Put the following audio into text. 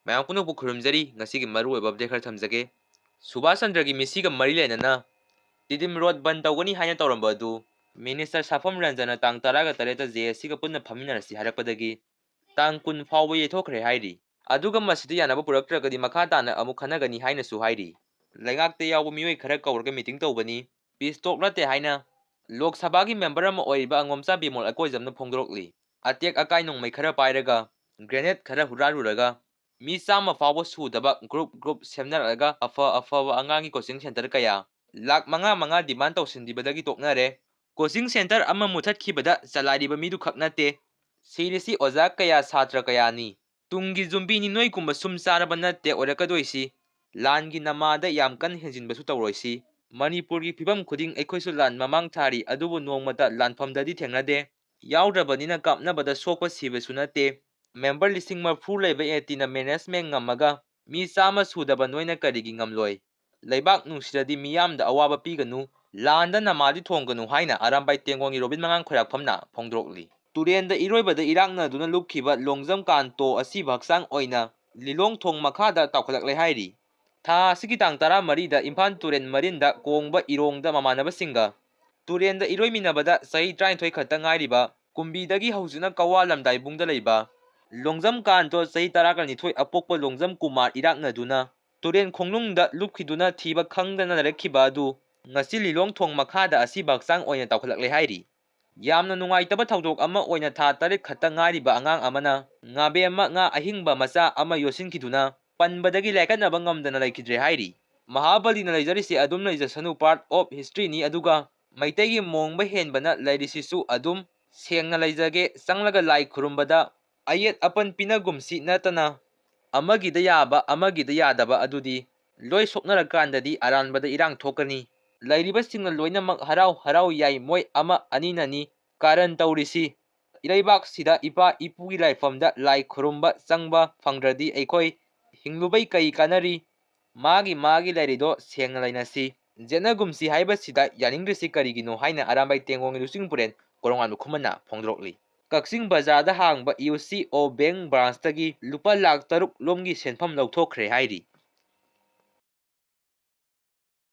ꯃꯌꯥꯝ ꯄꯨꯝꯅꯃꯛꯄꯨ ꯈꯨꯔꯨꯝꯖꯔꯤ ꯉꯁꯤꯒꯤ ꯃꯔꯨꯑꯣꯏꯕ ꯑꯞꯗꯦꯠ ꯈꯔ ꯊꯝꯖꯒꯦ꯫ ꯁꯨꯕꯥꯁ ꯆꯟꯗ꯭ꯔꯒꯤ ꯃꯤꯁꯤꯒ ꯃꯔꯤ ꯂꯩꯅꯅ ꯇꯤꯗꯤꯝ ꯔꯣꯗ ꯕꯟ ꯇꯧꯒꯅꯤ ꯍꯥꯏꯅ ꯇꯧꯔꯝꯕ ꯑꯗꯨ ꯃꯤꯅꯤꯁꯇꯔ ꯁꯥꯐꯝ ꯔꯟꯖꯟꯅ ꯇꯥꯡ 18ꯗ JSCꯒ ꯄꯨꯟꯅ ꯐꯝꯃꯤꯟꯅꯔꯁꯤ ꯍꯥꯏꯔꯛꯄꯗꯒꯤ ꯇꯥꯡ 10 ꯐꯥꯎꯕ ꯌꯩꯊꯣꯛꯈ꯭ꯔꯦ ꯍꯥꯏꯔꯤ꯫ ꯑꯗꯨꯒ ꯃꯁꯤꯗ ꯌꯥꯅꯕ ꯄꯨꯔꯛꯇ꯭ꯔꯒꯗꯤ ꯃꯈꯥ ꯇꯥꯅ ꯑꯃꯨꯛ ꯈꯟꯅꯒꯅꯤ ꯍꯥꯏꯅꯁꯨ ꯍꯥꯏꯔꯤ꯫ ꯂꯩꯉꯥꯛꯇ ꯌꯥꯎꯕ ꯃꯤꯑꯣꯏ ꯈꯔ ꯀꯧꯔꯒ ꯃꯤꯇꯤꯡ ꯇꯧꯕꯅꯤ, ꯄꯤꯁ ꯇꯣꯛ ꯅꯠꯇꯦ ꯍꯥꯏꯅ ꯂꯣꯛ ꯁꯚꯥꯒꯤ ꯃꯦꯝꯕꯔ ꯑꯃ ꯑꯣꯏꯔꯤꯕ ꯑꯉꯣꯝꯆꯥ ꯕꯤꯃꯣꯜ ꯑꯀꯣꯏꯖꯝꯅ ꯐꯣꯡꯗꯣꯛꯂꯤ꯫ ꯑꯇꯦꯛ ꯑꯀꯥꯏ ꯅꯣꯡꯃꯩ ꯈꯔ ꯄꯥꯏꯔꯒ ꯒ꯭ꯔꯦꯅꯦꯗ ꯈꯔ ꯍꯨꯔꯥꯜꯂꯨꯔꯒ ꯃꯤ 100 ꯐꯥꯎꯕ ꯁꯨꯗꯕ ꯒ꯭ꯔꯨꯞ ꯁꯦꯝꯅꯔꯛꯑꯒ ꯑꯐꯕ ꯑꯉꯥꯡꯒꯤ ꯀꯣꯆꯤꯡ ꯁꯦꯟꯇꯔ ꯀꯌꯥ ꯂꯥꯛ 5 ꯗꯤꯃꯥꯟ ꯇꯧꯁꯤꯟꯈꯤꯕꯗꯒꯤ ꯇꯣꯛꯅꯔꯦ꯫ ꯀꯣꯆꯤꯡ ꯁꯦꯟꯇꯔ ꯑꯃ ꯃꯨꯠꯊꯠꯈꯤꯕꯗ ꯆꯂꯥꯏꯔꯤꯕ ꯃꯤꯗꯨ ꯈꯛ ꯅꯠꯇꯦ, ꯁꯤꯔꯤꯁꯤ ꯑꯣꯖꯥ ꯀꯌꯥ ꯁꯥꯇ꯭ꯔ ꯀꯌꯥꯅꯤ꯫ ꯇꯨꯡꯒꯤ ꯖꯨꯝꯕꯤꯅꯤ ꯅꯣꯏꯒꯨꯝꯕ ꯁꯨꯝ ꯆꯥꯔꯕ ꯅꯠꯇꯦ ꯑꯣꯏꯔꯛꯀꯗꯣꯏꯁꯤ꯫ ꯂꯥꯟꯒꯤ ꯅꯃꯥꯗ ꯌꯥꯝ ꯀꯟꯅ ꯍꯦꯟꯖꯤꯟꯕꯁꯨ ꯇꯧꯔꯣꯏꯁꯤ꯫ ꯃꯅꯤꯄꯨꯔꯒꯤ ꯐꯤꯕꯝ ꯈꯨꯗꯤꯡ ꯑꯩꯈꯣꯏꯁꯨ ꯂꯥꯟ ꯃꯃꯥꯡ ꯊꯥꯔꯤ, ꯑꯗꯨꯕꯨ ꯅꯣꯡꯃꯇ ꯂꯥꯟꯐꯝꯗꯗꯤ ꯊꯦꯡꯅꯗꯦ꯫ ꯌꯥꯎꯗ꯭ꯔꯕꯅꯤꯅ ꯀꯥꯞꯅꯕꯗ ꯁꯣꯛꯄ ꯁꯤꯕꯁꯨ ꯅꯠꯇꯦ꯫ ꯃꯦꯝꯕꯔ 40,000 ꯂꯩꯕ ATꯅ ꯃꯦꯅꯦꯖꯃꯦꯟ ꯉꯝꯃꯒ ꯃꯤ 100 ꯁꯨꯗꯕ ꯅꯣꯏꯅ ꯀꯔꯤꯒꯤ ꯉꯝꯂꯣꯏ? ꯂꯩꯕꯥꯛ ꯅꯨꯡꯁꯤꯔꯗꯤ ꯃꯤꯌꯥꯝꯗ ꯑꯋꯥꯕ ꯄꯤꯒꯅꯨ, ꯂꯥꯟꯗ ꯅꯃꯥꯗꯤ ꯊꯣꯡꯒꯅꯨ ꯍꯥꯏꯅ ꯑꯔꯥꯝꯕꯥꯏ ꯇꯦꯡꯒꯣꯡꯒꯤ ꯔꯣꯕꯤꯟ ꯃꯉꯥꯡ ꯈꯣꯏꯔꯥꯛꯐꯝꯅ ꯐꯣꯡꯗꯣꯛꯂꯤ꯫ ꯇꯨꯔꯦꯟꯗ ꯏꯔꯣꯏꯕꯗ ꯏꯔꯥꯛꯅꯗꯨꯅ ꯂꯨꯞꯈꯤꯕ ꯂꯣꯡꯖꯝ ꯀꯥꯟꯇꯣ ꯑꯁꯤꯕ ꯍꯛꯆꯥꯡ ꯑꯣꯏꯅ ꯂꯤꯂꯣꯡꯊꯣꯡ ꯃꯈꯥꯗ ꯇꯥꯎꯈꯠꯂꯛꯂꯦ ꯍꯥꯏꯔꯤ꯫ ꯊꯥ ꯑꯁꯤꯒꯤ ꯇꯥꯡ 14ꯗ ꯏꯝꯐꯥꯜ ꯇꯨꯔꯦꯟ ꯃꯔꯤꯟꯗ ꯀꯣꯡꯕ ꯏꯔꯣꯡꯗ ꯃꯃꯥꯟꯅꯕꯁꯤꯡꯒ ꯇꯨꯔꯦꯟꯗ ꯏꯔꯣꯏꯃꯤꯟꯅꯕꯗ ꯆꯍꯤ 23 ꯈꯛꯇ ꯉꯥꯏꯔꯤꯕ ꯀꯨꯝꯕꯤꯗꯒꯤ ꯍꯧꯖꯤꯛꯅ ꯀꯋꯥ ꯂꯝꯗꯥꯏꯕꯨꯡꯗ ꯂꯩꯕ ꯂꯣꯡꯖꯝ ꯀꯥꯟꯇꯣ ꯆꯍꯤ 12 ꯑꯄꯣꯛꯄ ꯂꯣꯡꯖꯝ ꯀꯨꯃꯥꯔ ꯏꯔꯥꯛꯅꯗꯨꯅ ꯇꯨꯔꯦꯟ ꯈꯣꯡꯅꯨꯡꯗ ꯂꯨꯞꯈꯤꯗꯨꯅ ꯊꯤꯕ ꯈꯪꯗꯅ ꯂꯩꯔꯛꯈꯤꯕ ꯑꯗꯨ ꯉꯁꯤ ꯂꯤꯂꯣꯡꯊꯣꯡ ꯃꯈꯥꯗ ꯑꯁꯤꯕ ꯍꯛꯆꯥꯡ ꯑꯣꯏꯅ ꯇꯥꯎꯈꯠꯂꯛꯂꯦ ꯍꯥꯏꯔꯤ꯫ ꯌꯥꯝꯅ ꯅꯨꯡꯉꯥꯏꯇꯕ ꯊꯧꯗꯣꯛ ꯑꯃ ꯑꯣꯏꯅ ꯊꯥ 8 ꯈꯛꯇ ꯉꯥꯏꯔꯤꯕ ꯑꯉꯥꯡ ꯑꯃꯅ ꯉꯥꯕꯦꯝꯃ ꯉꯥ ꯑꯍꯤꯡꯕ ꯃꯆꯥ ꯑꯃ ꯌꯣꯠꯁꯤꯟꯈꯤꯗꯨꯅ ꯄꯟꯕꯗꯒꯤ ꯂꯥꯏꯀꯠꯅꯕ ꯉꯝꯗꯅ ꯂꯩꯈꯤꯗ꯭ꯔꯦ ꯍꯥꯏꯔꯤ꯫ ꯃꯍꯥꯕꯂꯤꯅ ꯂꯩꯖꯔꯤꯁꯤ ꯑꯗꯨꯝ ꯂꯩꯖꯁꯅꯨ, ꯄꯥꯔꯠ ꯑꯣꯐ ꯍꯤꯁꯇ꯭ꯔꯤꯅꯤ, ꯑꯗꯨꯒ ꯃꯩꯇꯩꯒꯤ ꯃꯣꯡꯕ ꯍꯦꯟꯕꯅ ꯂꯩꯔꯤꯁꯤꯁꯨ ꯑꯗꯨꯝ ꯁꯦꯡꯅ ꯂꯩꯖꯒꯦ, ꯆꯪꯂꯒ ꯂꯥꯏ ꯈꯨꯔꯨꯝꯕꯗ ꯑꯌꯦꯠ ꯑꯄꯟ ꯄꯤꯅꯒꯨꯝꯁꯤ ꯅꯠꯇꯅ ꯑꯃꯒꯤꯗ ꯌꯥꯕ ꯑꯃꯒꯤꯗ ꯌꯥꯗꯕ ꯑꯗꯨꯗꯤ ꯂꯣꯏ ꯁꯣꯛꯅꯔꯀꯥꯟꯗꯗꯤ ꯑꯔꯥꯟꯕꯗ ꯏꯔꯥꯡ ꯊꯣꯛꯀꯅꯤ꯫ ꯂꯩꯔꯤꯕꯁꯤꯡꯅ ꯂꯣꯏꯅꯃꯛ ꯍꯔꯥꯎ ꯍꯔꯥꯎ ꯌꯥꯏ, ꯃꯣꯏ ꯑꯃ ꯑꯅꯤꯅꯅꯤ ꯀꯥꯔꯟ ꯇꯧꯔꯤꯁꯤ꯫ ꯏꯔꯩꯕꯥꯛꯁꯤꯗ ꯏꯄꯥ ꯏꯄꯨꯒꯤ ꯂꯥꯏꯐꯝꯗ ꯂꯥꯏ ꯈꯨꯔꯨꯝꯕ ꯆꯪꯕ ꯐꯪꯗ꯭ꯔꯗꯤ ꯑꯩꯈꯣꯏ ꯍꯤꯡꯂꯨꯕꯩ ꯀꯩ ꯀꯥꯟꯅꯔꯤ? ꯃꯥꯒꯤ ꯂꯩꯔꯤꯗꯣ ꯁꯦꯡꯅ ꯂꯩꯅꯁꯤ, ꯌꯦꯠꯅꯒꯨꯝꯁꯤ ꯍꯥꯏꯕꯁꯤꯗ ꯌꯥꯅꯤꯡꯗ꯭ꯔꯤꯁꯤ ꯀꯔꯤꯒꯤꯅꯣ ꯍꯥꯏꯅ ꯑꯔꯥꯝꯕꯥꯏ ꯇꯦꯡꯒꯣꯡꯒꯤ ꯂꯨꯆꯤꯡꯄꯨꯔꯦꯟ ꯀꯣꯔꯣꯉꯥꯟꯕ ꯈꯨꯃꯟꯅ ꯐꯣꯡꯗꯣꯛꯂꯤ꯫ ꯀꯛꯆꯤꯡ ꯕꯖꯥꯔꯗ ꯍꯥꯡꯕ UCO ꯕꯦꯡꯛ ꯕ꯭ꯔꯥꯟꯆꯇꯒꯤ ꯂꯨꯄꯥ ꯂꯥꯛ 6 ꯂꯣꯝꯒꯤ ꯁꯦꯟꯐꯝ ꯂꯧꯊꯣꯛꯈ꯭ꯔꯦ ꯍꯥꯏꯔꯤ꯫